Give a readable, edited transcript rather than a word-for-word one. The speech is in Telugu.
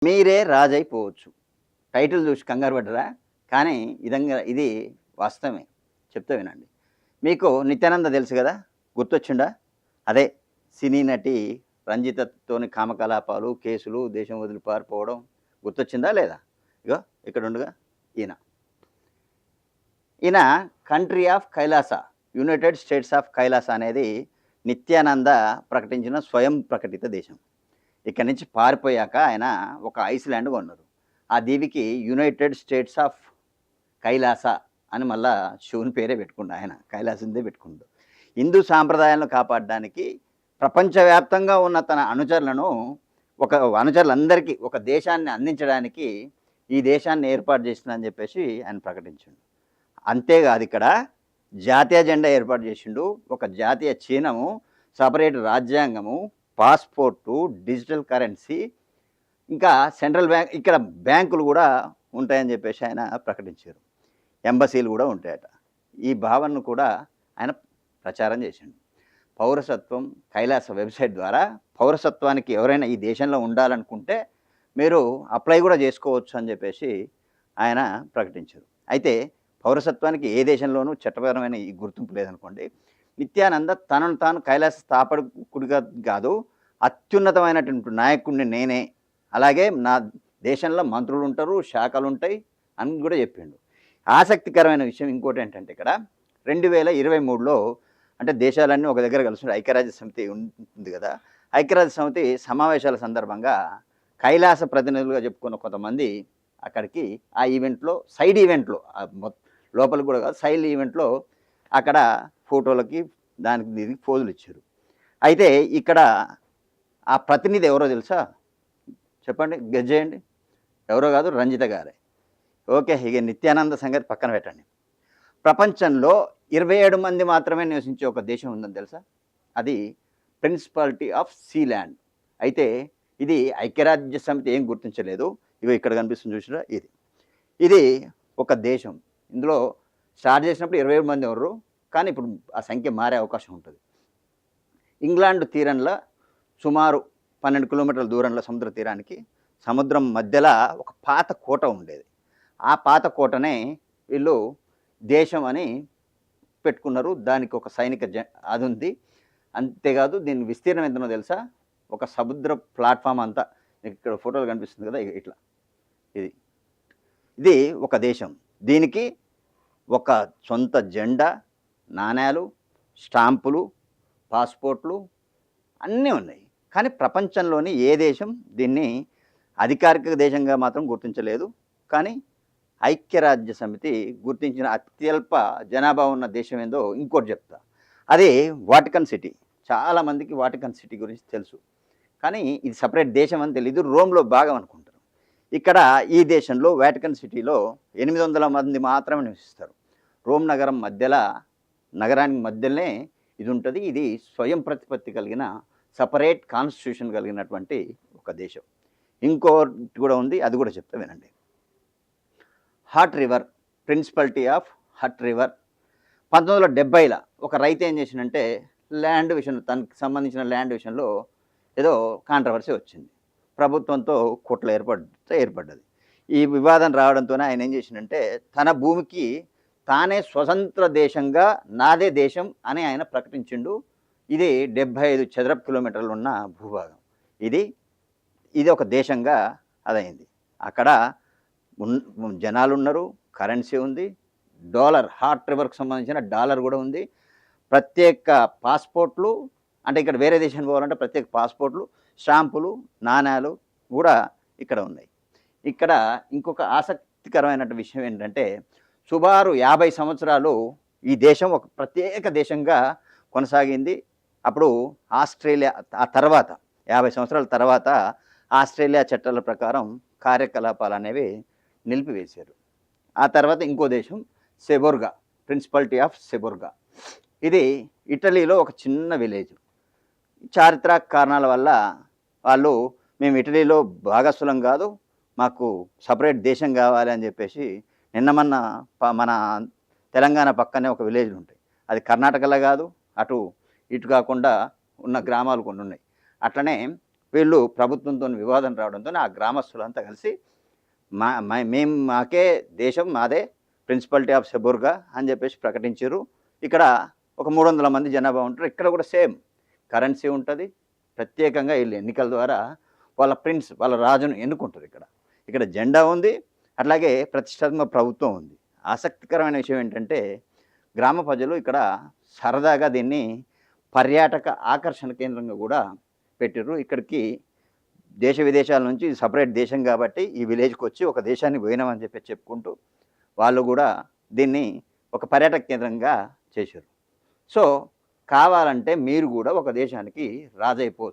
మీరే రాజైపోవచ్చు. టైటిల్ చూసి కంగారు పడ్డరా? కానీ ఇది వాస్తవమే. చెప్తా వినండి. మీకు నిత్యానంద తెలుసు గదా! గుర్తొచ్చిండా? అదే సినీ నటి రంజితతోని కామకలాపాలు, కేసులు, దేశం వదిలి పారిపోవడం గుర్తొచ్చిందా లేదా? ఇగో ఇక్కడుండుగా ఈయన. ఈయన country of Kailasa, United states of Kailasa అనేది నిత్యానంద ప్రకటించిన స్వయం ప్రకటిత దేశం. ఇక్కడి నుంచి పారిపోయాక ఆయన ఒక ఐస్‌లాండ్ కొన్నారు. ఆ దీవికి యునైటెడ్ స్టేట్స్ ఆఫ్ కైలాస అని మళ్ళా శివుని పేరే పెట్టుకుండు ఆయన. కైలాసందే పెట్టుకుండు. హిందూ సాంప్రదాయాలను కాపాడడానికి ప్రపంచవ్యాప్తంగా ఉన్న తన అనుచరులందరికీ ఒక దేశాన్ని అందించడానికి ఈ దేశాన్ని ఏర్పాటు చేసిందని చెప్పేసి ఆయన ప్రకటించిండు. అంతేగాదు ఇక్కడ జాతీయ జెండా ఏర్పాటు చేసిండు. ఒక జాతీయ చిహ్నము, సెపరేట్ రాజ్యాంగము, పాస్‌పోర్టు, డిజిటల్ కరెన్సీ, ఇంకా సెంట్రల్ బ్యాంక్, ఇక్కడ బ్యాంకులు కూడా ఉంటాయని చెప్పేసి ఆయన ప్రకటించారు. ఎంబసీలు కూడా ఉంటాయట. ఈ భావనను కూడా ఆయన ప్రచారం చేసిండు. పౌరసత్వం కైలాస వెబ్‌సైట్ ద్వారా పౌరసత్వానికి ఎవరైనా ఈ దేశంలో ఉండాలనుకుంటే మీరు అప్లై కూడా చేసుకోవచ్చు అని చెప్పేసి ఆయన ప్రకటించారు. అయితే పౌరసత్వానికి ఏ దేశంలోనూ చట్టపరమైన ఈ గుర్తింపు లేదనుకోండి. నిత్యానంద తనను తాను కైలాస స్థాపకుడిగా కాదు, అత్యున్నతమైనటువంటి నాయకుడిని నేనే, అలాగే నా దేశంలో మంత్రులు ఉంటారు, శాఖలు ఉంటాయి అని కూడా చెప్పిండు. ఆసక్తికరమైన విషయం ఇంకోటి ఏంటంటే ఇక్కడ 2023లో అంటే దేశాలన్నీ ఒక దగ్గర కలిసి ఐక్యరాజ్య సమితి ఉంటుంది కదా. ఐక్యరాజ్య సమితి సమావేశాల సందర్భంగా కైలాస ప్రతినిధులుగా చెప్పుకున్న కొంతమంది అక్కడికి ఆ ఈవెంట్లో సైడ్ ఈవెంట్లో లోపలికి కూడా కాదు, సైడ్ ఈవెంట్లో అక్కడ ఫోటోలకి దానికి దీనికి పోజులు ఇచ్చారు. అయితే ఇక్కడ ఆ ప్రతినిధి ఎవరో తెలుసా? చెప్పండి, గెస్ చేయండి. ఎవరో కాదు, రంజిత గారే. ఓకే, ఇక నిత్యానంద సంగతి పక్కన పెట్టండి. ప్రపంచంలో 27 మంది మాత్రమే నివసించే ఒక దేశం ఉందని తెలుసా? అది ప్రిన్సిపాలిటీ ఆఫ్ సీల్యాండ్. అయితే ఇది ఐక్యరాజ్య సమితి ఏం గుర్తించలేదు. ఇగో ఇక్కడ కనిపిస్తుంది చూసినా, ఇది ఒక దేశం. ఇందులో స్టార్ట్ చేసినప్పుడు 27 మంది ఎవరు, కానీ ఇప్పుడు ఆ సంఖ్య మారే అవకాశం ఉంటుంది. ఇంగ్లాండ్ తీరంలో సుమారు 12 కిలోమీటర్ల దూరంలో సముద్ర తీరానికి సముద్రం మధ్యలో ఒక పాత కోట ఉండేది. ఆ పాత కోటనే వీళ్ళు దేశం అని పెట్టుకున్నారు. దానికి ఒక సైనిక అది ఉంది. అంతేకాదు దీని విస్తీర్ణం ఎంతనో తెలుసా? ఒక సముద్ర ప్లాట్ఫామ్ అంతా. మీకు ఇక్కడ ఫోటోలు కనిపిస్తుంది కదా, ఇట్లా. ఇది ఒక దేశం. దీనికి ఒక సొంత జెండా, నాణేలు, స్టాంపులు, పాస్పోర్ట్లు అన్నీ ఉన్నాయి. కానీ ప్రపంచంలోని ఏ దేశం దీన్ని అధికారిక దేశంగా మాత్రం గుర్తించలేదు. కానీ ఐక్యరాజ్య సమితి గుర్తించిన అత్యల్ప జనాభా ఉన్న దేశం ఏందో ఇంకోటి చెప్తా. అది వాటికన్ సిటీ. చాలామందికి వాటికన్ సిటీ గురించి తెలుసు, కానీ ఇది సపరేట్ దేశం అని తెలియదు. రోమ్లో భాగం అనుకుంటారు. ఇక్కడ ఈ దేశంలో వాటికన్ సిటీలో 800 మంది మాత్రమే నివసిస్తారు. రోమ్ నగరం నగరానికి మధ్యలోనే ఇది ఉంటుంది. ఇది స్వయం ప్రతిపత్తి కలిగిన సపరేట్ కాన్స్టిట్యూషన్ కలిగినటువంటి ఒక దేశం. ఇంకోటి కూడా ఉంది, అది కూడా చెప్తా వినండి. Hutt River, principality of Hutt River. 1970లో ఒక రైతు ఏం చేసిందంటే ల్యాండ్ విషయంలో, తనకి సంబంధించిన ల్యాండ్ విషయంలో ఏదో కాంట్రవర్సీ వచ్చింది. ప్రభుత్వంతో కుట్ల ఏర్పడ్డది. ఈ వివాదం రావడంతోనే ఆయన ఏం చేసిందంటే తన భూమికి తానే స్వతంత్ర దేశంగా నాదే దేశం అని ఆయన ప్రకటించిండు. ఇది 75 చదరపు కిలోమీటర్లు ఉన్న భూభాగం. ఇది ఒక దేశంగా అదైంది. అక్కడ జనాలు ఉన్నారు, కరెన్సీ ఉంది, డాలర్, హాట్ రివర్కి సంబంధించిన డాలర్ కూడా ఉంది. ప్రత్యేక పాస్పోర్ట్లు, అంటే ఇక్కడ వేరే దేశానికి పోవాలంటే ప్రత్యేక పాస్పోర్ట్లు, స్టాంపులు, నాణేలు కూడా ఇక్కడ ఉన్నాయి. ఇక్కడ ఇంకొక ఆసక్తికరమైన విషయం ఏంటంటే సుమారు 50 సంవత్సరాలు ఈ దేశం ఒక ప్రత్యేక దేశంగా కొనసాగింది. అప్పుడు ఆస్ట్రేలియా ఆ తర్వాత 50 సంవత్సరాల తర్వాత ఆస్ట్రేలియా చట్టాల ప్రకారం కార్యకలాపాలు అనేవి నిలిపివేశారు. ఆ తర్వాత ఇంకో దేశం సెబోర్గా, ప్రిన్సిపాలిటీ ఆఫ్ సెబోర్గా. ఇది ఇటలీలో ఒక చిన్న విలేజ్. చారిత్రక కారణాల వల్ల వాళ్ళు మేము ఇటలీలో భాగస్థులం కాదు, మాకు సపరేట్ దేశం కావాలి అని చెప్పేసి నిన్న మన తెలంగాణ పక్కనే ఒక విలేజ్లు ఉంటాయి. అది కర్ణాటకలో కాదు, అటు ఇటు కాకుండా ఉన్న గ్రామాలు కొన్ని ఉన్నాయి. అట్లనే వీళ్ళు ప్రభుత్వంతో వివాదం రావడంతో ఆ గ్రామస్తులంతా కలిసి మేము మాకే దేశం మాదే ప్రిన్సిపాలిటీ ఆఫ్ సెబుర్గా అని చెప్పేసి ప్రకటించారు. ఇక్కడ ఒక 300 మంది జనాభా ఉంటారు. ఇక్కడ కూడా సేమ్ కరెన్సీ ఉంటుంది. ప్రత్యేకంగా వీళ్ళు ఎన్నికల ద్వారా వాళ్ళ రాజును ఎన్నుకుంటారు. ఇక్కడ జెండా ఉంది. అట్లాగే ప్రతిష్టాత్మక ప్రభుత్వం ఉంది. ఆసక్తికరమైన విషయం ఏంటంటే గ్రామ ప్రజలు ఇక్కడ సరదాగా దీన్ని పర్యాటక ఆకర్షణ కేంద్రంగా కూడా పెట్టారు. ఇక్కడికి దేశ విదేశాల నుంచి సపరేట్ దేశం కాబట్టి ఈ విలేజ్కి వచ్చి ఒక దేశాన్ని పోయినామని చెప్పుకుంటూ వాళ్ళు కూడా దీన్ని ఒక పర్యాటక కేంద్రంగా చేశారు. సో కావాలంటే మీరు కూడా ఒక దేశానికి రాజైపోవచ్చు.